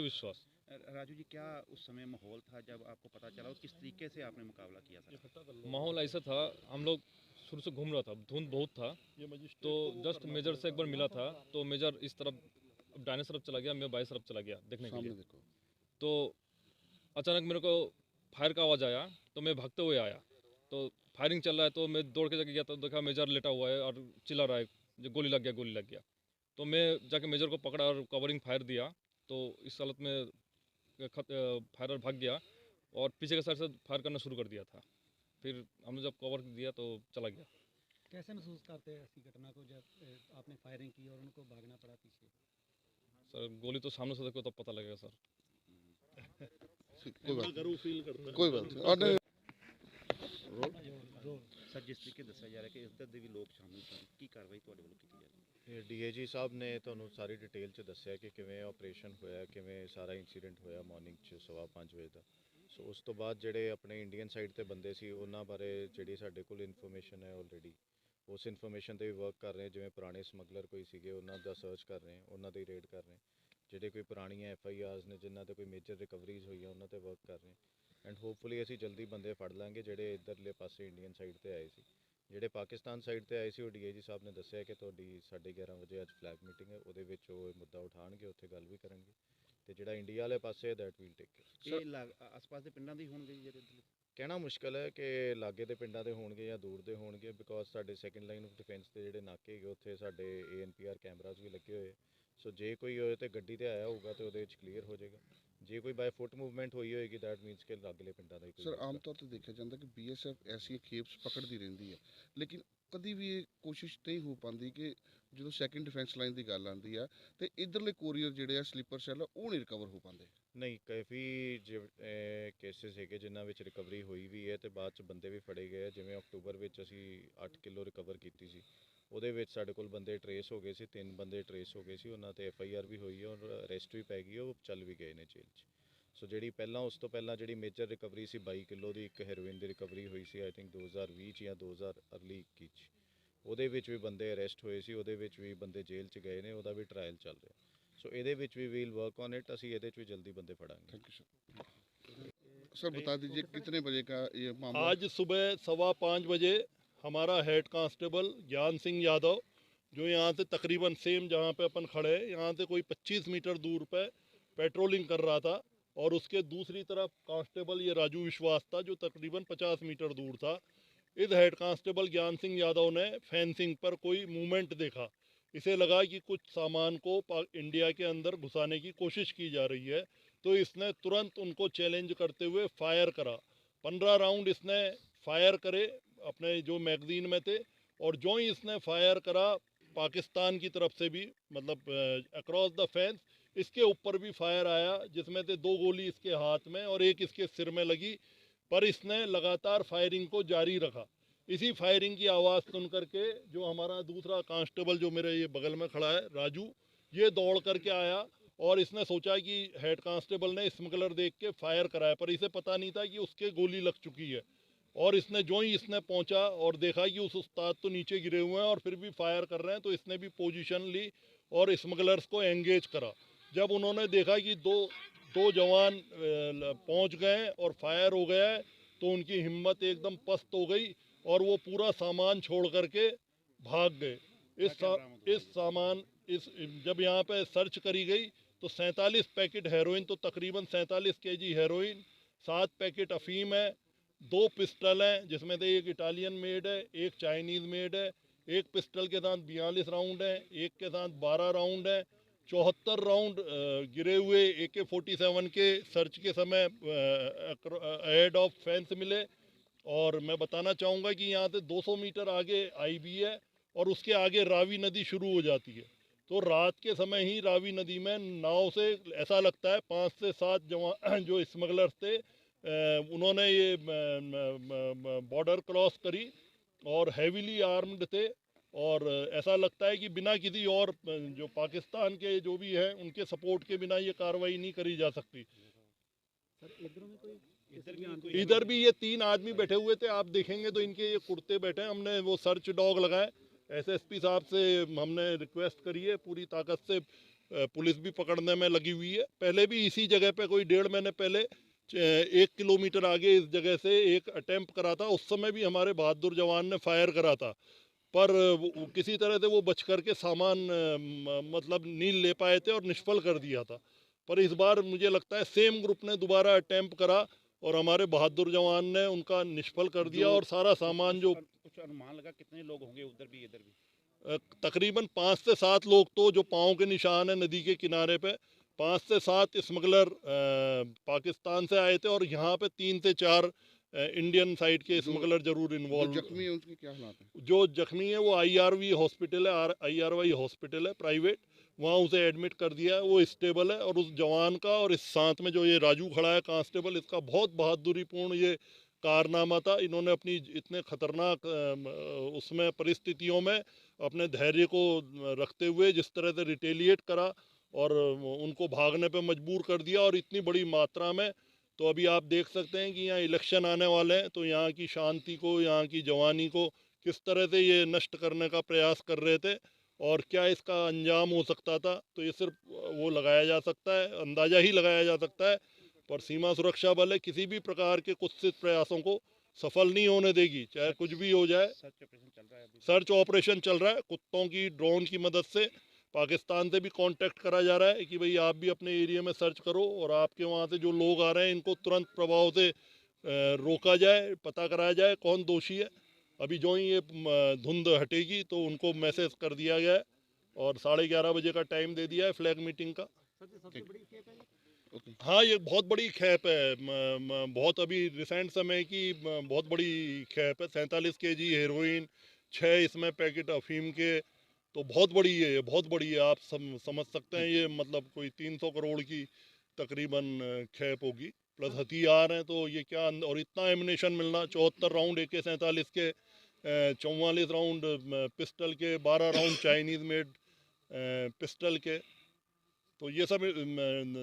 विश्वास। राजू जी, क्या उस समय माहौल था जब आपको पता चला और किस तरीके से आपने मुकाबला किया था? माहौल ऐसा था, हम लोग शुरू से घूम रहा था, धुंध बहुत था, तो जस्ट मेजर से एक बार मिला था, तो मेजर इस तरफ दाहिने तरफ चला गया, मैं बाएं तरफ चला गया देखने के लिए। तो अचानक मेरे को फायर का आवाज़ आया, तो मैं भागते हुए आया, तो फायरिंग चल रहा है, तो मैं दौड़ के जाके गया, तो देखा मेजर लेटा हुआ है और चिल्ला रहा है, जो गोली लग गया, गोली लग गया। तो मैं जाके मेजर को पकड़ा और कवरिंग फायर दिया। तो इस हालत में फायरर भाग गया और पीछे के साइड से फायर करना शुरू कर दिया था। फिर हमने जब कवर दिया तो चला गया। कैसे महसूस करते हैं ऐसी घटना को जब आपने फायरिंग की और उनको भागना पड़ा पीछे? सर गोली तो सामने से देखो तब पता लगेगा सर। कोई बात नहीं। सर, जिस तरीके दसा जा रहा है कि इधर ਦੇ ਵੀ ਲੋਕ ਸ਼ਾਮਿਲ ਸਨ, ਕੀ ਕਾਰਵਾਈ ਤੁਹਾਡੇ ਵੱਲੋਂ ਕੀਤੀ ਜਾ ਰਹੀ ਹੈ? ਡੀਏਜੀ ਸਾਹਿਬ ਨੇ ਤੁਹਾਨੂੰ ਸਾਰੀ ਡਿਟੇਲ 'ਚ ਦੱਸਿਆ ਕਿ ਕਿਵੇਂ ਆਪਰੇਸ਼ਨ ਹੋਇਆ, ਕਿਵੇਂ ਸਾਰਾ ਇਨਸੀਡੈਂਟ ਹੋਇਆ ਮਾਰਨਿੰਗ 'ਚ 5:15 ਵਜੇ ਦਾ। ਸੋ ਉਸ ਤੋਂ ਬਾਅਦ ਜਿਹੜੇ ਆਪਣੇ ਇੰਡੀਅਨ ਸਾਈਡ ਤੇ ਬੰਦੇ ਸੀ ਉਹਨਾਂ ਬਾਰੇ ਜਿਹੜੀ ਸਾਡੇ ਕੋਲ ਇਨਫੋਰਮੇਸ਼ਨ ਹੈ ਆਲਰੇਡੀ, ਉਸ ਇਨਫੋਰਮੇਸ਼ਨ ਤੇ ਵੀ ਵਰਕ ਕਰ ਰਹੇ ਹਾਂ। ਜਿਵੇਂ ਪੁਰਾਣੇ ਸਮਗਲਰ ਕੋਈ ਸੀਗੇ ਉਹਨਾਂ ਦਾ ਸਰਚ ਕਰ ਰਹੇ ਹਾਂ, ਉਹਨਾਂ ਦੀ ਰੇਡ ਕਰ ਰਹੇ ਹਾਂ। ਜਿਹੜੇ ਕੋਈ ਪੁਰਾਣੀਆਂ FIRs ਨੇ ਜਿਨ੍ਹਾਂ ਤੇ ਕੋਈ ਮੇਜਰ ਰਿਕਵਰੀਜ਼ ਹੋਈਆਂ ਉਹਨਾਂ ਤੇ ਵਰਕ ਕਰ ਰਹੇ ਹਾਂ। ਐਂਡ ਹੋਪਫੁਲੀ ਅਸੀਂ ਜਲਦੀ ਬੰਦੇ ਫੜ ਲਾਂਗੇ ਜਿਹੜੇ ਇੱਧਰਲੇ ਪਾਸੇ ਇੰਡੀਅਨ ਸਾਈਡ ਤੇ ਆਏ ਸੀ। ਜਿਹੜੇ ਪਾਕਿਸਤਾਨ ਸਾਈਡ ਤੇ ਆਏ ਸੀ ਉਹ DIG ਸਾਹਿਬ ਨੇ ਦੱਸਿਆ ਕਿ ਤੁਹਾਡੀ 11:30 ਵਜੇ ਅੱਜ ਫਲੈਗ ਮੀਟਿੰਗ ਹੈ, ਉਹਦੇ ਵਿੱਚ ਉਹ ਮੁੱਦਾ ਉਠਾਉਣਗੇ, ਉੱਥੇ ਗੱਲ ਵੀ ਕਰਨਗੇ। ਤੇ ਜਿਹੜਾ ਇੰਡੀਆ ਵਾਲੇ ਪਾਸੇ ਦੈਟ ਵੀਲ ਟੇਕ ਕੇਅਰ। ਇਹ ਆਸ-ਪਾਸ ਦੇ ਪਿੰਡਾਂ ਦੇ ਹੋਣਗੇ ਜਿਹੜੇ ਕਹਿਣਾ ਮੁਸ਼ਕਲ ਹੈ ਕਿ ਲਾਗੇ ਦੇ ਪਿੰਡਾਂ ਦੇ ਹੋਣਗੇ ਜਾਂ ਦੂਰ ਦੇ ਹੋਣਗੇ, ਬਿਕੋਜ਼ ਸਾਡੇ ਸੈਕੰਡ ਲਾਈਨ ਆਫ ਡਿਫੈਂਸ ਦੇ ਜਿਹੜੇ ਨਾਕੇ ਹੈਗੇ ਉੱਥੇ ਸਾਡੇ ANPR ਕੈਮਰਾਜ਼ ਵੀ ਲੱਗੇ ਹੋਏ। ਸੋ ਜੇ ਕੋਈ ਹੋਏ ਤੇ ਗੱਡੀ ਤੇ ਆਇਆ ਹੋਊਗਾ ਤੇ ਉਹਦੇ ਵਿੱਚ ਕਲੀਅਰ ਹੋ ਜਾਏਗਾ। ਜੇ ਕੋਈ ਬਾਈ ਫੁੱਟ ਮੂਵਮੈਂਟ ਹੋਈ ਹੋਏਗੀ ਦੈਟ ਮੀਨਸ ਕਿ ਲਾਗਲੇ ਪਿੰਡਾਂ ਦਾ ਹੀ ਕੋਈ। ਸਰ ਆਮ ਤੌਰ ਤੇ ਦੇਖਿਆ ਜਾਂਦਾ ਕਿ BSF ਐਸੀਆਂ ਖੇਪਸ ਪਕੜਦੀ ਰਹਿੰਦੀ ਹੈ, ਲੇਕਿਨ ਕਦੀ ਵੀ ਇਹ ਕੋਸ਼ਿਸ਼ ਨਹੀਂ ਹੋ ਪਾਉਂਦੀ ਕਿ ਜਦੋਂ ਸੈਕੰਡ ਡਿਫੈਂਸ ਲਾਈਨ ਦੀ ਗੱਲ ਆਉਂਦੀ ਆ ਤੇ ਇਧਰਲੇ ਕੋਰੀਅਰ ਜਿਹੜੇ ਆ ਸਲੀਪਰ ਸੈੱਲ ਉਹ ਨਹੀਂ ਰਿਕਵਰ ਹੋ ਪਾਉਂਦੇ। ਨਹੀਂ, ਕਾਫੀ ਕੇਸਿਸ ਹੈਗੇ ਜਿਨ੍ਹਾਂ ਵਿੱਚ ਰਿਕਵਰੀ ਹੋਈ ਵੀ ਹੈ ਤੇ ਬਾਅਦ ਚ ਬੰਦੇ ਵੀ ਫੜੇ ਗਏ। ਜਿਵੇਂ ਅਕਤੂਬਰ ਵਿੱਚ ਅਸੀਂ 8 ਕਿਲੋ ਰਿਕਵਰ ਕੀਤੀ ਸੀ, ਉਹਦੇ ਵਿੱਚ ਸਾਡੇ ਕੋਲ ਬੰਦੇ ਟਰੇਸ ਹੋ ਗਏ ਸੀ, 3 ਬੰਦੇ ਟਰੇਸ ਹੋ ਗਏ ਸੀ, ਉਹਨਾਂ ਤੇ FIR ਵੀ ਹੋਈ ਹੈ ਔਰ ਅਰੈਸਟ ਵੀ ਪੈ ਗਈ, ਉਹ ਚੱਲ ਵੀ ਗਏ ਨੇ ਜੇਲ੍ਹ 'ਚ। ਸੋ ਜਿਹੜੀ ਪਹਿਲਾਂ ਉਸ ਤੋਂ ਪਹਿਲਾਂ ਜਿਹੜੀ ਮੇਜਰ ਰਿਕਵਰੀ ਸੀ 22 ਕਿਲੋ ਦੀ ਇੱਕ ਹੈਰੋਇਨ ਦੀ ਰਿਕਵਰੀ ਹੋਈ ਸੀ ਆਈ ਥਿੰਕ 2020 'ਚ ਜਾਂ 2021 'ਚ, ਉਹਦੇ ਵਿੱਚ ਵੀ ਬੰਦੇ ਅਰੈਸਟ ਹੋਏ ਸੀ, ਉਹਦੇ ਵਿੱਚ ਵੀ ਬੰਦੇ ਜੇਲ੍ਹ 'ਚ ਗਏ ਨੇ, ਉਹਦਾ ਵੀ ਟਰਾਇਲ ਚੱਲ ਰਿਹਾ। सो ਇਹਦੇ ਵਿੱਚ ਵੀ ਵੀਲ वर्क ऑन इट, ਅਸੀਂ ਇਹਦੇ 'ਚ ਵੀ ਜਲਦੀ ਬੰਦੇ ਫੜਾਂਗੇ। थैंक यू सर बता दीजिए कितने बजे का ये मामला? आज सुबह 5:15 बजे हमारा हेड कांस्टेबल ज्ञान सिंह यादव, जो यहाँ से तकरीबन सेम जहाँ पे अपन खड़े हैं यहाँ से कोई 25 मीटर दूर पे पेट्रोलिंग कर रहा था, और उसके दूसरी तरफ कांस्टेबल ये राजू विश्वास था जो तकरीबन 50 मीटर दूर था। इस हेड कांस्टेबल ज्ञान सिंह यादव ने फेंसिंग पर कोई मूवमेंट देखा, इसे लगा कि कुछ सामान को इंडिया के अंदर घुसाने की कोशिश की जा रही है, तो इसने तुरंत उनको चैलेंज करते हुए फायर करा। 15 राउंड इसने फायर करे अपने जो मैगजीन में थे, और जो ही इसने फायर करा पाकिस्तान की तरफ से भी, मतलब अक्रॉस द फेंस इसके ऊपर भी फायर आया, जिसमें से 2 गोली इसके हाथ में और एक इसके सिर में लगी, पर इसने लगातार फायरिंग को जारी रखा। इसी फायरिंग की आवाज़ सुन करके जो हमारा दूसरा कांस्टेबल जो मेरे ये बगल में खड़ा है राजू, ये दौड़ करके आया और इसने सोचा कि हेड कांस्टेबल ने स्मगलर देख के फायर कराया, पर इसे पता नहीं था कि उसके गोली लग चुकी है। और इसने जो ही इसने पहुंचा और देखा कि उस उस्ताद तो नीचे गिरे हुए हैं और फिर भी फायर कर रहे हैं, तो इसने भी पोजीशन ली और स्मगलर्स को एंगेज करा। जब उन्होंने देखा कि दो जवान पहुंच गए और फायर हो गया है, तो उनकी हिम्मत एकदम पस्त हो गई और वो पूरा सामान छोड़ करके भाग गए। जब यहाँ पे सर्च करी गई तो 47 पैकेट हेरोइन, तो तकरीबन 47 kg हेरोइन, 7 पैकेट अफीम है, 2 पिस्टल हैं जिसमें से एक इटालियन मेड है, एक चाइनीज़ मेड है। एक पिस्टल के साथ 42 राउंड है, एक के साथ 12 राउंड है। 74 राउंड गिरे हुए AK-47 के सर्च के समय हेड ऑफ फेंस मिले। और मैं बताना चाहूँगा कि यहाँ से 200 मीटर आगे IB है और उसके आगे रावी नदी शुरू हो जाती है। तो रात के समय ही रावी नदी में नाव से ऐसा लगता है 5 से 7 जवान जो स्मगलर्स थे, उन्होंने ये बॉर्डर क्रॉस करी और हैवीली आर्म्ड थे, और ऐसा लगता है कि बिना किसी और जो पाकिस्तान के जो भी हैं उनके सपोर्ट के बिना ये कार्रवाई नहीं करी जा सकती। इधर भी ये 3 आदमी बैठे हुए थे, आप देखेंगे तो इनके ये कुर्ते बैठे हैं। हमने वो सर्च डॉग लगाए, SSP साहब से हमने रिक्वेस्ट करी है पूरी ताकत से पुलिस भी पकड़ने में लगी हुई है। पहले भी इसी जगह पे कोई 1.5 महीने पहले 1 किलोमीटर आगे इस जगह से एक अटेम्प्ट करा था। उस समय भी हमारे बहादुर जवान ने फायर करा था, पर किसी तरह से वो बच करके सामान मतलब नहीं ले पाए थे और निष्फल कर दिया था। पर इस बार मुझे लगता है सेम ग्रुप ने दोबारा अटेम्प्ट करा और हमारे बहादुर जवान ने उनका निष्फल कर दिया और सारा सामान जो कुछ अनुमान लगा कितने लोग होंगे उधर भी इधर भी? तकरीबन 5 से 7 लोग तो जो पाँव के निशान है नदी के किनारे पे, 5 से 7 स्मगलर पाकिस्तान से आए थे और यहाँ पे 3 से 4 इंडियन साइड के स्मगलर जरूर इन्वॉल्व। जख्मी है उनके क्या हालात है? जो जख्मी है वो IRV हॉस्पिटल है, IRY हॉस्पिटल है प्राइवेट, वहाँ उसे एडमिट कर दिया है, वो स्टेबल है। और उस जवान का और इस साथ में जो ये राजू खड़ा है कांस्टेबल, इसका बहुत बहादुरीपूर्ण ये कारनामा था। इन्होंने अपनी इतने खतरनाक उसमें परिस्थितियों में अपने धैर्य को रखते हुए जिस तरह से रिटेलिएट करा और उनको भागने पे मजबूर कर दिया, और इतनी बड़ी मात्रा में। तो अभी आप देख सकते हैं कि यहाँ इलेक्शन आने वाले हैं, तो यहाँ की शांति को, यहाँ की जवानी को किस तरह से ये नष्ट करने का प्रयास कर रहे थे और क्या इसका अंजाम हो सकता था। तो ये सिर्फ वो लगाया जा सकता है, अंदाज़ा ही लगाया जा सकता है। पर सीमा सुरक्षा बल है, किसी भी प्रकार के कुत्सित प्रयासों को सफल नहीं होने देगी, चाहे कुछ भी हो जाए। सर्च ऑपरेशन चल रहा है अभी? सर्च ऑपरेशन चल रहा है, कुत्तों की ड्रोन की मदद से पाकिस्तान से भी कांटेक्ट करा जा रहा है कि भाई आप भी अपने एरिया में सर्च करो और आपके वहाँ से जो लोग आ रहे हैं इनको तुरंत प्रभाव से रोका जाए, पता कराया जाए कौन दोषी है। अभी जो ही ये धुंध हटेगी तो उनको मैसेज कर दिया गया है और 11:30 बजे का टाइम दे दिया है फ्लैग मीटिंग का। हाँ, ये बहुत बड़ी खेप है, बहुत अभी रिसेंट समय की बहुत बड़ी खेप है। 47 kg हेरोइन, 6 इसमें पैकेट अफीम के, तो बहुत बड़ी है ये, बहुत बड़ी है। आप समझ सकते हैं ये मतलब कोई 300 करोड़ की तकरीबन खेप होगी, प्लस हथियार हैं। तो ये क्या, और इतना एमिनेशन मिलना, 74 राउंड AK-47 के, 44 राउंड पिस्टल के, 12 राउंड चाइनीज़ मेड पिस्टल के। तो ये सब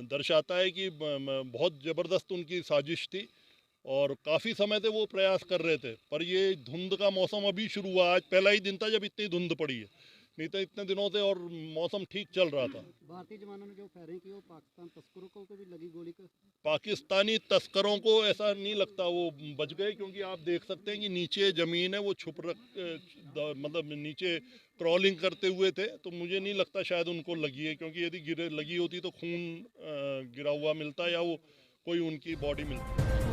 दर्शाता है कि बहुत ज़बरदस्त उनकी साजिश थी और काफ़ी समय से वो प्रयास कर रहे थे। पर ये धुंध का मौसम अभी शुरू हुआ, आज पहला ही दिन था जब इतनी धुंध पड़ी है, नहीं तो इतने दिनों से और मौसम ठीक चल रहा था। भारतीय जवानों ने जो फायरिंग की वो पाकिस्तान तस्करों को भी लगी गोली का? पाकिस्तानी तस्करों को ऐसा नहीं लगता वो बच गए, क्योंकि आप देख सकते हैं कि नीचे ज़मीन है, वो छुप मतलब नीचे क्रॉलिंग करते हुए थे। तो मुझे नहीं लगता शायद उनको लगी है, क्योंकि यदि लगी होती तो खून गिरा हुआ मिलता या वो कोई उनकी बॉडी मिलती।